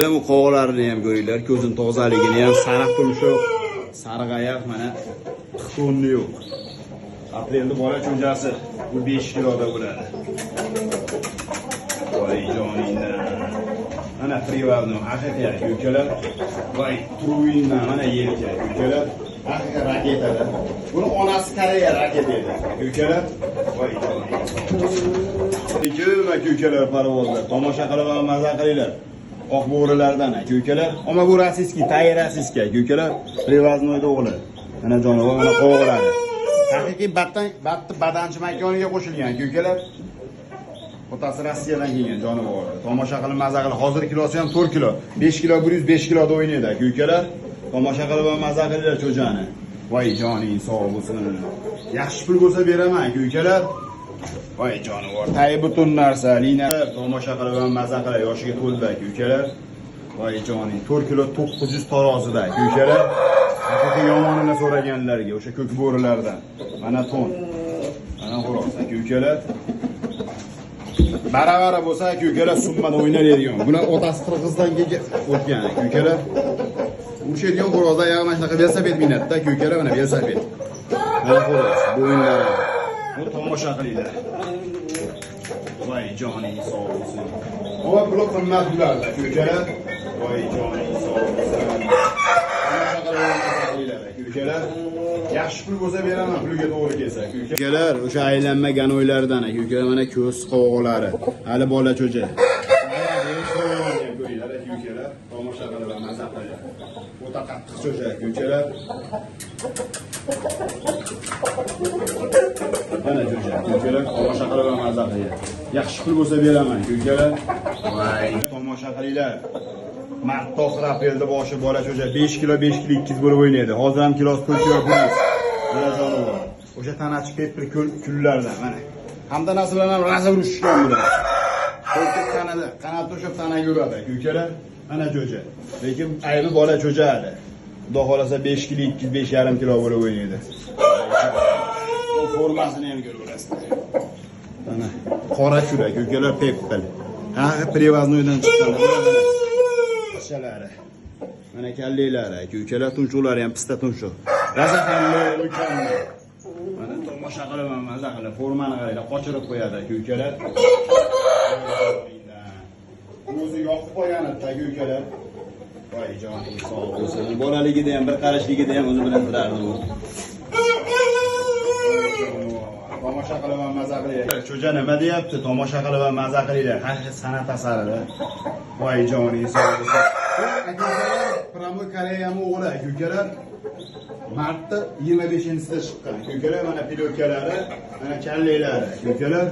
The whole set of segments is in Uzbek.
Bu qo'g'larini ham ko'ringlar, ko'zini tozaligini ham, sariq tumshuq, sariq oyoq, mana xiqonni yo'q. Aprelda bola cho'jasi bu 5 kiloda bo'ladi. Voy joningdan. Mana privadno haqiqiy ko'kalar. Voy truindan mana yelka ko'kalar. Haqiqiy raketada. Buni onasi Koreya raketa edi. Ko'kalar. Voy joning. Ko'kalar parvozlar. Tomosha qilib va maza qilinglar. Oq bo'rilardan ko'kalar. Ammo bu rossiyskiy, tay rossiyskiy ko'kalar. Privaznoyda o'g'li. Mana jonivor mana qo'g'iladi. Haqiqiy badanchi makoniga qo'shilgan ko'kalar. Otasi Rossiyadan kelgan jonivor. Tomosha qilib maza qilib. Hozir kilosi ham 4 kilo. 5 kilo 105 kiloda o'ynaydi ko'kalar. Tomosha qilib maza qilinglar cho'jani. Voy joning sog' bo'lsin. Yaxshi pul bo'lsa beraman ko'kalar. Voy jonivor, tay butun narsa, linalar tomosha qilib maza qilib yoshiga to'ldi ko'kalar. Voy joning, 4 kilo 900 tarozida ko'kalar. Haqiqiy yomonini so'raganlarga o'sha ko'k bo'rilardan. Mana ton. Mana xo'roz ko'kalar. Baravara bo'lsa ko'kalar summada o'ynaydigan. Bular otasi Qirg'izdan kelgan o'tgan ko'kalar. Urushadigan xo'rozlar yag'ma shunaqa velosiped minatda ko'kalar mana velosiped. Mana xo'roz, bo'yinlari. Bu tomosha qilinglar. Voy joning sog' bo'lsin. Havo pul qimmat bularda ko'kalar. Voy joning sog' bo'lsin. Tomosha qilinglar ko'kalar. Yaxshi pul bo'lsa beraman, pulga to'g'ri kelsa ko'kalar. O'sha aylanmagan o'ylardan ko'kalar mana ko'z qo'g'ilari. Hali bola cho'ja. Ko'kalar, tomosha qilib maza qilinglar. O'ta qattiq cho'ja ko'kalar. Mana ko'kalar, tomosha qilib maza qilinglar. Yaxshi pul bo'lsa beraman ko'kalar. Voy, tomosha qilinglar. Mart to'g'ri aprelda boshi bola cho'ja 5 kilo 200 bo'lib o'ynaydi. Hozir ham kilosi 4 kilo bo'ladi. Mana jonivor. O'sha tanachi pepper kullardan mana. Hamda nasib bilan ham raza urishgan bular. Qo'ltiq qanat to'shab tanaga uradi ko'kalar. Mana cho'ja. Lekin aybi bola cho'ja hali. Xudo xolasa 5 kilo 5,5 kilo bo'lib o'ynaydi. Formasini ham ko'raverasiz. Mana qora chura ko'kalar pepper. Ha, privaznoydan chiqqan. Qishalari. Mana kallalari, ko'kalar tumshuqlari ham pista tumshuq. Razaxonli mukammal. Mana tomosha qilaman, maza qilib, formani qaranglar, qochirib qo'yadi ko'kalar. O'zi yoqib qo'yganida ko'kalar. Voy joning sog' bo'lsin. Bolaligida ham bir qarashligida ham o'zi bilan turardi u. Tomosha qilib maza qilinglar. Cho'ja nima deyapti? Tomosha qilib maza qilinglar. Haqiqiy san'at asari. Voy joning sog' bo'lsin. Promo Koreyami o'g'li ko'kalar. Martda 25-sida chiqqan. Ko'kalar mana pilotkalari, mana kallalari ko'kalar.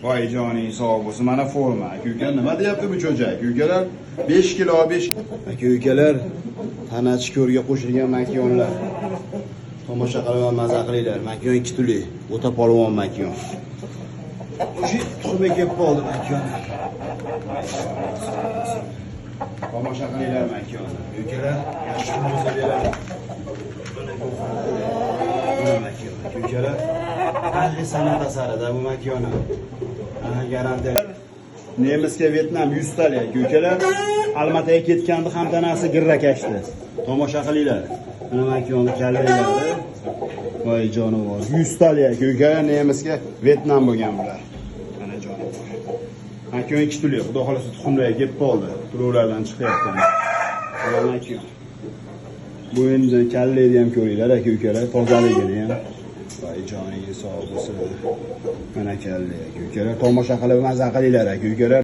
Voy joning sog' bo'lsin. Mana forma. Ko'kalar nima deyapti bu cho'ja? Ko'kalar 5 kilo 5. Ko'kalar tanachi ko'rga qo'shilgan makiyonlar. Tomosha qilib maza qilinglar. Makiyon 2 turli. O'ta polvon makiyon. Shu tuxumga kelib qoldi makiyon. Tomosha qilinglar makiyonni. Ko'kalar yaxshi bo'lsa beradi. Mana makiyon. Ko'kalar haqiqiy san'at asarida bu makiyonni. Ana garantiya. Nemisga Vyetnam 100 tali ko'kalar. Almataga ketganda ham tanasi girrakashdi. Tomosha qilinglar. Mana makiyonni kallalari. Voy jonivor. 100 tali ko'kalar nemisga Vyetnam bo'lgan bular. Mana jonivor. Makiyon 2 turli. Xudo xolasa tuxumlarga kelib qoldi. Turuvlardan chiqyapti. Mana makiyon. Bu endi kallayni ham ko'ringlar ko'kalar, tozaligini ham. Voy joningiz sog' bo'lsin. Mana kalla ko'kalar, tomosha qilib maza qilinglar ko'kalar.